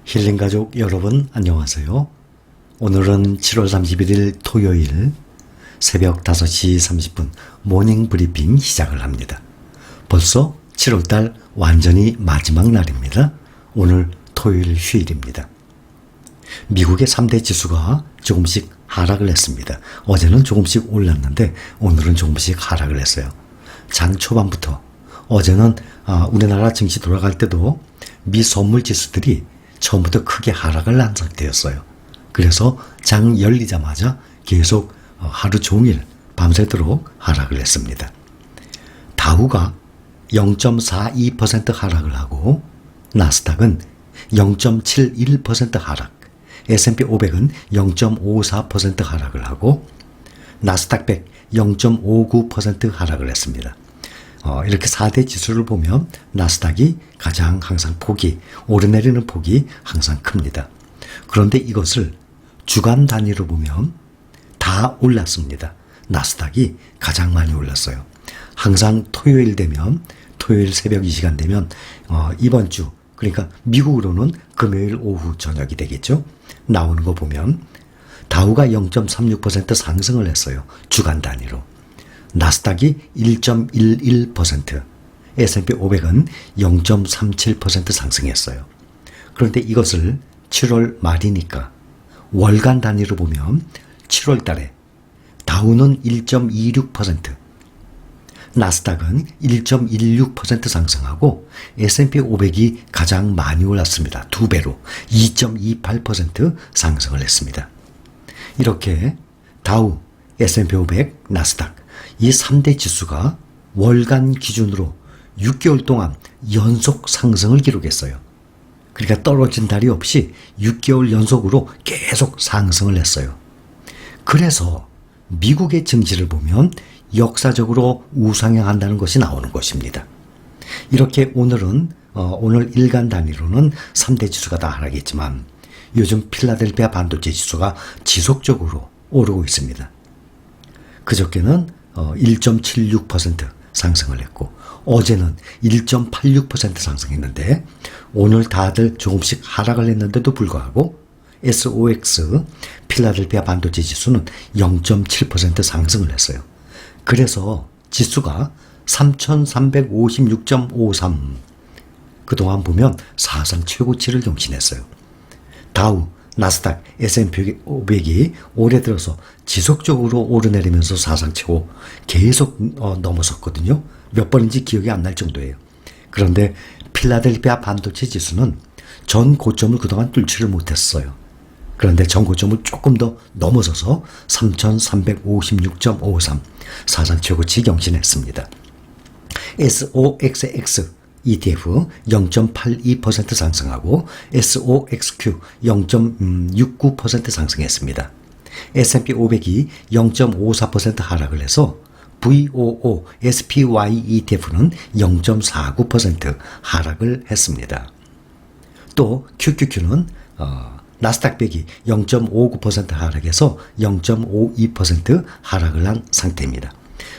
힐링가족 여러분 안녕하세요. 오늘은 7월 31일 토요일 새벽 5시 30분 모닝 브리핑 시작을 합니다. 벌써 7월달 완전히 마지막 날입니다. 오늘 토요일 휴일입니다. 미국의 3대 지수가 조금씩 하락을 했습니다. 어제는 조금씩 올랐는데 오늘은 조금씩 하락을 했어요. 장 초반부터 어제는 우리나라 증시 돌아갈 때도 미 선물 지수들이 처음부터 크게 하락을 한 상태였어요. 그래서 장 열리자마자 계속 하루 종일 밤새도록 하락을 했습니다. 다우가 0.42% 하락을 하고 나스닥은 0.71% 하락, S&P 500은 0.54% 하락을 하고 나스닥 100 0.59% 하락을 했습니다. 이렇게 4대 지수를 보면 나스닥이 가장 항상 폭이 오르내리는 폭이 항상 큽니다. 그런데 이것을 주간 단위로 보면 다 올랐습니다. 나스닥이 가장 많이 올랐어요. 항상 토요일 되면 토요일 새벽 이 시간 되면 이번 주 그러니까 미국으로는 금요일 오후 저녁이 되겠죠. 나오는 거 보면 다우가 0.36% 상승을 했어요. 주간 단위로. 나스닥이 1.11%, S&P 500은 0.37% 상승했어요. 그런데 이것을 7월 말이니까 월간 단위로 보면 7월 달에 다우는 1.26%, 나스닥은 1.16% 상승하고 S&P 500이 가장 많이 올랐습니다. 2배로 2.28% 상승을 했습니다. 이렇게 다우, S&P 500, 나스닥 이 3대 지수가 월간 기준으로 6개월 동안 연속 상승을 기록했어요. 그러니까 떨어진 달이 없이 6개월 연속으로 계속 상승을 했어요. 그래서 미국의 증시를 보면 역사적으로 우상향한다는 것이 나오는 것입니다. 이렇게 오늘 일간 단위로는 3대 지수가 다 하락했지만 요즘 필라델피아 반도체 지수가 지속적으로 오르고 있습니다. 그저께는 1.76% 상승을 했고 어제는 1.86% 상승했는데 오늘 다들 조금씩 하락을 했는데도 불구하고 SOX 필라델피아 반도체 지수는 0.7% 상승을 했어요. 그래서 지수가 3,356.53 그동안 보면 사상 최고치를 경신했어요. 다우, 나스닥, S&P 500이 올해 들어서 지속적으로 오르내리면서 사상 최고 계속 넘어섰거든요. 몇 번인지 기억이 안 날 정도예요. 그런데 필라델피아 반도체 지수는 전 고점을 그동안 뚫지를 못했어요. 그런데 전 고점을 조금 더 넘어서서 3,356.53 사상 최고치 경신했습니다. SOXX ETF 0.82% 상승하고 SOXQ 0.69% 상승했습니다. S&P 500이 0.54% 하락을 해서 VOO SPY ETF는 0.49% 하락을 했습니다. 또 QQQ는 나스닥 100이 0.59% 하락해서 0.52% 하락을 한 상태입니다.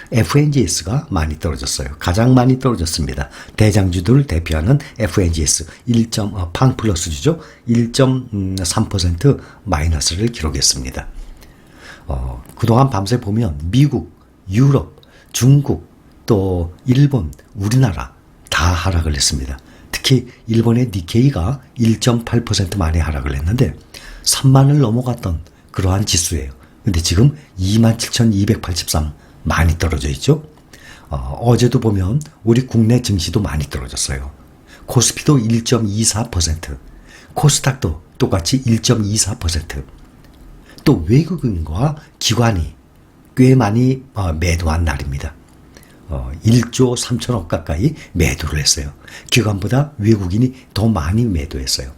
FNGS가 많이 떨어졌어요. 가장 많이 떨어졌습니다. 대장주들을 대표하는 FNGS 팡플러스주죠. 1.3% 마이너스를 기록했습니다. 그동안 밤새 보면 미국, 유럽, 중국, 또 일본, 우리나라 다 하락을 했습니다. 특히 일본의 니케이가 1.8% 많이 하락을 했는데 3만을 넘어갔던 그러한 지수예요. 근데 지금 27,283 많이 떨어져 있죠. 어제도 보면 우리 국내 증시도 많이 떨어졌어요. 코스피도 1.24%, 코스닥도 똑같이 1.24%. 또 외국인과 기관이 꽤 많이 매도한 날입니다. 1조 3천억 가까이 매도를 했어요. 기관보다 외국인이 더 많이 매도했어요.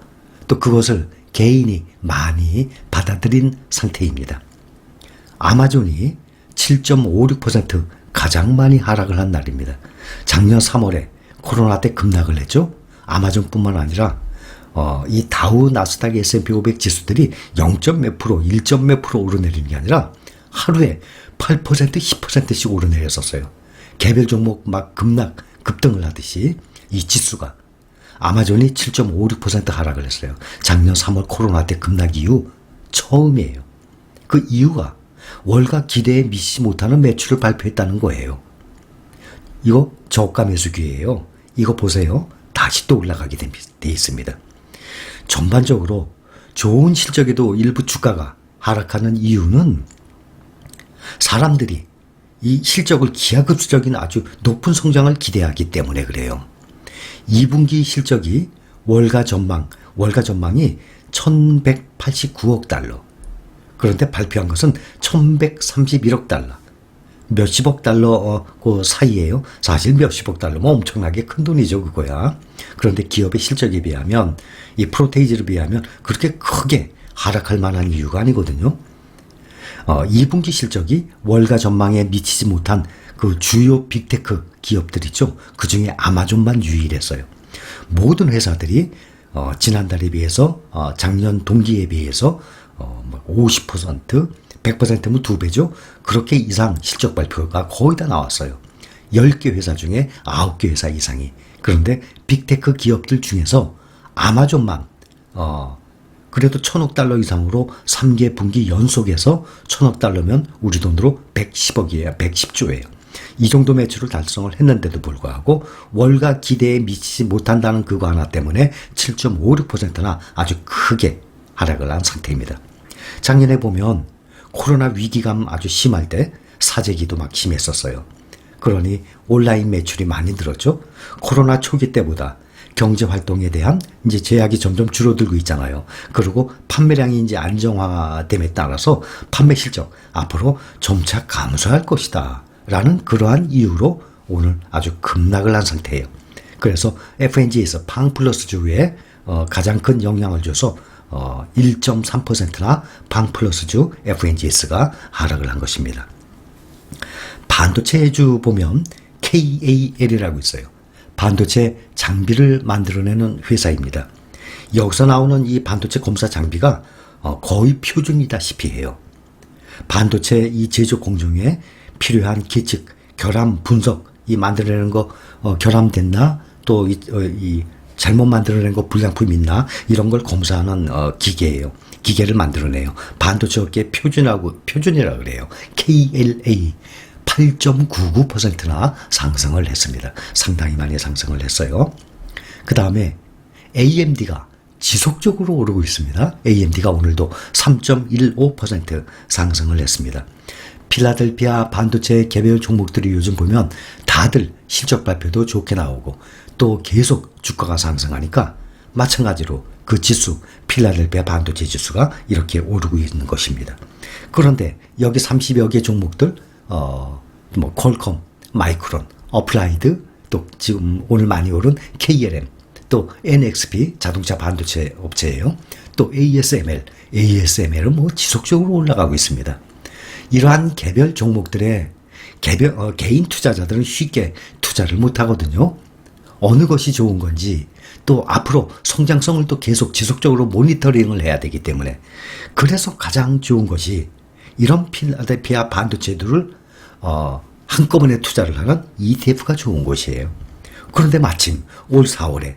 또 그것을 개인이 많이 받아들인 상태입니다. 아마존이 7.56% 가장 많이 하락을 한 날입니다. 작년 3월에 코로나 때 급락을 했죠. 아마존뿐만 아니라 이 다우, 나스닥, S&P 500 지수들이 0.몇 프로, 1.몇 프로 오르내리는 게 아니라 하루에 8%, 10%씩 오르내렸었어요. 개별 종목 막 급등을 하듯이 이 지수가 아마존이 7.56% 하락을 했어요. 작년 3월 코로나 때 급락 이후 처음이에요. 그 이유가 월가 기대에 미치지 못하는 매출을 발표했다는 거예요. 이거 저가 매수 기회예요. 이거 보세요. 다시 또 올라가게 돼 있습니다. 전반적으로 좋은 실적에도 일부 주가가 하락하는 이유는 사람들이 이 실적을 기하급수적인 아주 높은 성장을 기대하기 때문에 그래요. 2분기 실적이 월가 전망이 1189억 달러. 그런데 발표한 것은 1131억 달러. 몇십억 달러 그 사이에요. 사실 몇십억 달러면 엄청나게 큰 돈이죠, 그거야. 그런데 기업의 실적에 비하면, 이 프로테이지를 비하면 그렇게 크게 하락할 만한 이유가 아니거든요. 2분기 실적이 월가 전망에 미치지 못한 그 주요 빅테크 기업들 있죠. 그 중에 아마존만 유일했어요. 모든 회사들이 지난달에 비해서 작년 동기에 비해서 50%, 100%면 2배죠. 그렇게 이상 실적 발표가 거의 다 나왔어요. 10개 회사 중에 9개 회사 이상이. 그런데 빅테크 기업들 중에서 아마존만 그래도 1,000억 달러 이상으로 3개 분기 연속에서 1,000억 달러면 우리 돈으로 110억이에요. 110조예요. 이 정도 매출을 달성을 했는데도 불구하고 월가 기대에 미치지 못한다는 그거 하나 때문에 7.56%나 아주 크게 하락을 한 상태입니다. 작년에 보면 코로나 위기감 아주 심할 때 사재기도 막 심했었어요. 그러니 온라인 매출이 많이 늘었죠. 코로나 초기 때보다 경제 활동에 대한 이제 제약이 점점 줄어들고 있잖아요. 그리고 판매량이 이제 안정화됨에 따라서 판매 실적 앞으로 점차 감소할 것이다. 라는 그러한 이유로 오늘 아주 급락을 한 상태예요. 그래서 FNG에서 팡 플러스 주에 가장 큰 영향을 줘서 1.3%나 팡 플러스주 FNGS가 하락을 한 것입니다. 반도체주 보면 KAL이라고 있어요. 반도체 장비를 만들어내는 회사입니다. 여기서 나오는 이 반도체 검사 장비가 거의 표준이다시피 해요. 반도체 이 제조 공정에 필요한 계측, 결함, 분석, 이 만들어내는 거 결함됐나? 또 이 잘못 만들어낸 거 불량품 있나? 이런 걸 검사하는 기계예요. 기계를 만들어내요. 반도체 업계 표준이라고 그래요. KLA 8.99%나 상승을 했습니다. 상당히 많이 상승을 했어요. 그 다음에 AMD가 지속적으로 오르고 있습니다. AMD가 오늘도 3.15% 상승을 했습니다. 필라델피아 반도체 개별 종목들이 요즘 보면 다들 실적 발표도 좋게 나오고 또 계속 주가가 상승하니까 마찬가지로 그 지수, 필라델피아 반도체 지수가 이렇게 오르고 있는 것입니다. 그런데 여기 30여 개 종목들, 퀄컴, 마이크론, 어플라이드, 또 지금 오늘 많이 오른 KLM, 또 NXP 자동차 반도체 업체예요. 또 ASML은 뭐 지속적으로 올라가고 있습니다. 이러한 개별 종목들의 개인 투자자들은 쉽게 투자를 못 하거든요. 어느 것이 좋은 건지 또 앞으로 성장성을 또 계속 지속적으로 모니터링을 해야 되기 때문에 그래서 가장 좋은 것이 이런 필라델피아 반도체들을 한꺼번에 투자를 하는 ETF가 좋은 것이에요. 그런데 마침 올 4월에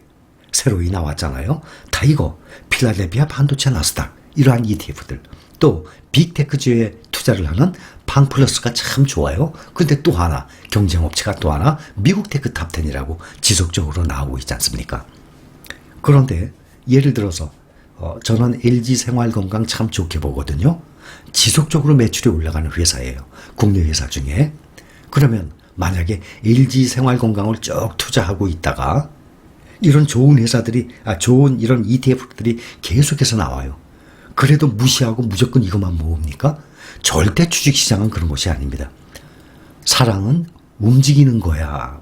새로이 나왔잖아요. 타이거, 필라델피아 반도체 나스닥 이러한 ETF들 또 빅테크주에 투자를 하는 팡플러스가 참 좋아요. 근데 또 하나 경쟁업체가 또 하나 미국 테크 탑10이라고 지속적으로 나오고 있지 않습니까? 그런데 예를 들어서 저는 LG생활건강 참 좋게 보거든요. 지속적으로 매출이 올라가는 회사예요. 국내 회사 중에. 그러면 만약에 LG생활건강을 쭉 투자하고 있다가 이런 좋은 회사들이 좋은 이런 ETF들이 계속해서 나와요. 그래도 무시하고 무조건 이것만 모읍니까? 절대 주식시장은 그런 것이 아닙니다. 사랑은 움직이는 거야.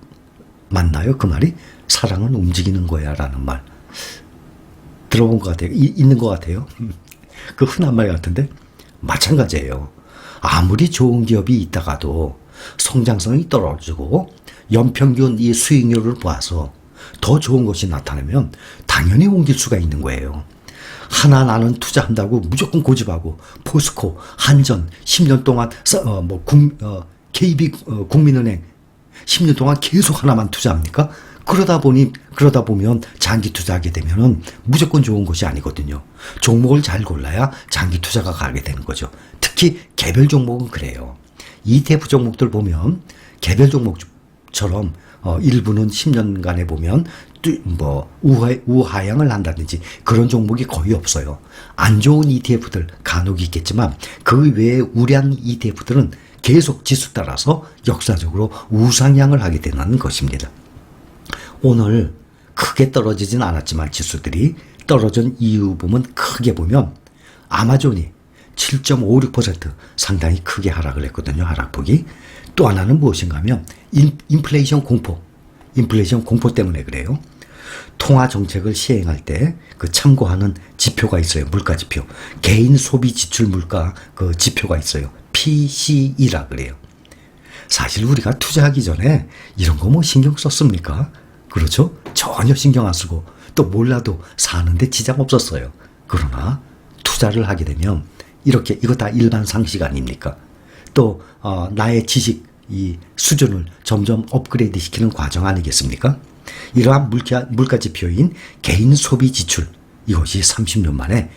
맞나요? 그 말이? 사랑은 움직이는 거야 라는 말. 들어본 것 같아요. 있는 것 같아요. 그 흔한 말 같은데 마찬가지예요. 아무리 좋은 기업이 있다가도 성장성이 떨어지고 연평균 이 수익률을 봐서 더 좋은 것이 나타나면 당연히 옮길 수가 있는 거예요. 하나 나는 투자한다고 무조건 고집하고 포스코, 한전 10년 동안 KB 국민은행 10년 동안 계속 하나만 투자합니까? 그러다 보면 장기 투자하게 되면은 무조건 좋은 것이 아니거든요. 종목을 잘 골라야 장기 투자가 가게 되는 거죠. 특히 개별 종목은 그래요. ETF 종목들 보면 개별 종목처럼 일부는 10년간에 보면 우하향을 한다든지 그런 종목이 거의 없어요. 안 좋은 ETF들 간혹 있겠지만 그 외에 우량 ETF들은 계속 지수 따라서 역사적으로 우상향을 하게 되는 것입니다. 오늘 크게 떨어지진 않았지만 지수들이 떨어진 이유 보면 크게 보면 아마존이 7.56% 상당히 크게 하락을 했거든요. 하락폭이. 또 하나는 무엇인가 하면 인플레이션 공포 때문에 그래요. 통화 정책을 시행할 때 그 참고하는 지표가 있어요. 물가 지표. 개인 소비 지출 물가 그 지표가 있어요. PCE라 그래요. 사실 우리가 투자하기 전에 이런 거 뭐 신경 썼습니까? 그렇죠? 전혀 신경 안 쓰고 또 몰라도 사는데 지장 없었어요. 그러나 투자를 하게 되면 이렇게 이거 다 일반 상식 아닙니까? 또 나의 지식 이 수준을 점점 업그레이드 시키는 과정 아니겠습니까? 이러한 물가 지표인 개인 소비 지출 이것이 30년 만에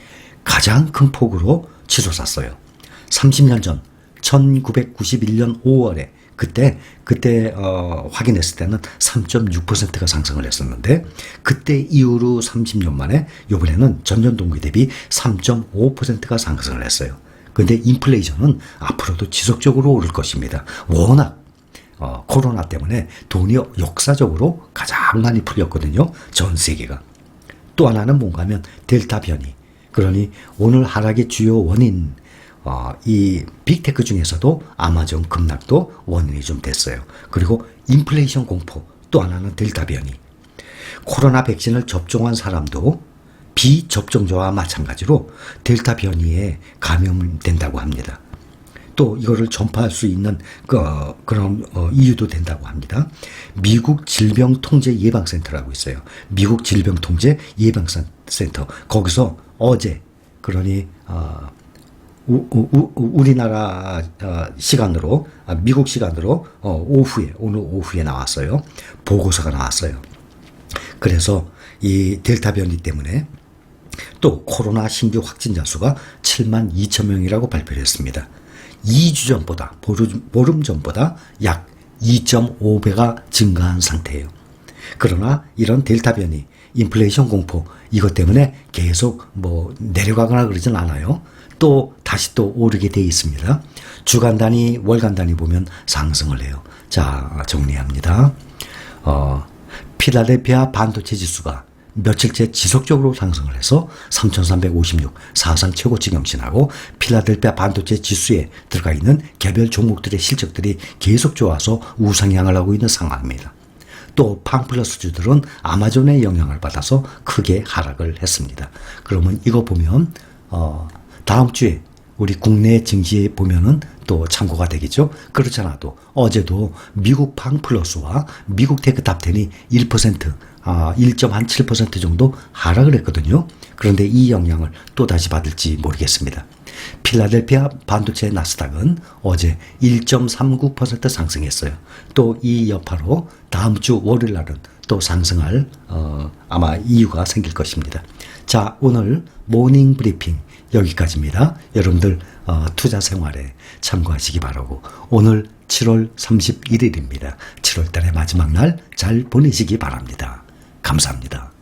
가장 큰 폭으로 치솟았어요. 30년 전 1991년 5월에 그때 확인했을 때는 3.6%가 상승을 했었는데 그때 이후로 30년 만에 이번에는 전년 동기 대비 3.5%가 상승을 했어요. 그런데 인플레이션은 앞으로도 지속적으로 오를 것입니다. 워낙 코로나 때문에 돈이 역사적으로 가장 많이 풀렸거든요. 전 세계가. 또 하나는 뭔가 하면 델타 변이. 그러니 오늘 하락의 주요 원인 이 빅테크 중에서도 아마존 급락도 원인이 좀 됐어요. 그리고 인플레이션 공포 또 하나는 델타 변이. 코로나 백신을 접종한 사람도 비접종자와 마찬가지로 델타 변이에 감염된다고 합니다. 또 이거를 전파할 수 있는 그런 이유도 된다고 합니다. 미국 질병통제예방센터라고 있어요. 미국 질병통제예방센터 거기서 어제 그러니 우리나라 시간으로 미국 시간으로 오늘 오후에 나왔어요. 보고서가 나왔어요. 그래서 이 델타 변이 때문에 또 코로나 신규 확진자 수가 7만 2천 명이라고 발표를 했습니다. 2주 전보다 보름 전보다 약 2.5배가 증가한 상태예요. 그러나 이런 델타 변이 인플레이션 공포 이것 때문에 계속 내려가거나 그러진 않아요. 또 다시 또 오르게 돼 있습니다. 주간 단위, 월간 단위 보면 상승을 해요. 자, 정리합니다. 필라델피아 반도체 지수가 며칠째 지속적으로 상승을 해서 3,356, 사상 최고치 경신하고 필라델피아 반도체 지수에 들어가 있는 개별 종목들의 실적들이 계속 좋아서 우상향을 하고 있는 상황입니다. 또 팡플러스주들은 아마존의 영향을 받아서 크게 하락을 했습니다. 그러면 이거 보면 다음 주에 우리 국내 증시에 보면은 또 참고가 되겠죠. 그렇지 않아도 어제도 미국 팡플러스와 미국 테크탑10이 1.7% 정도 하락을 했거든요. 그런데 이 영향을 또 다시 받을지 모르겠습니다. 필라델피아 반도체 나스닥은 어제 1.39% 상승했어요. 또 이 여파로 다음 주 월요일 날은 또 상승할 아마 이유가 생길 것입니다. 자, 오늘 모닝 브리핑 여기까지입니다. 여러분들 투자 생활에 참고하시기 바라고 오늘 7월 31일입니다. 7월 달의 마지막 날 잘 보내시기 바랍니다. 감사합니다.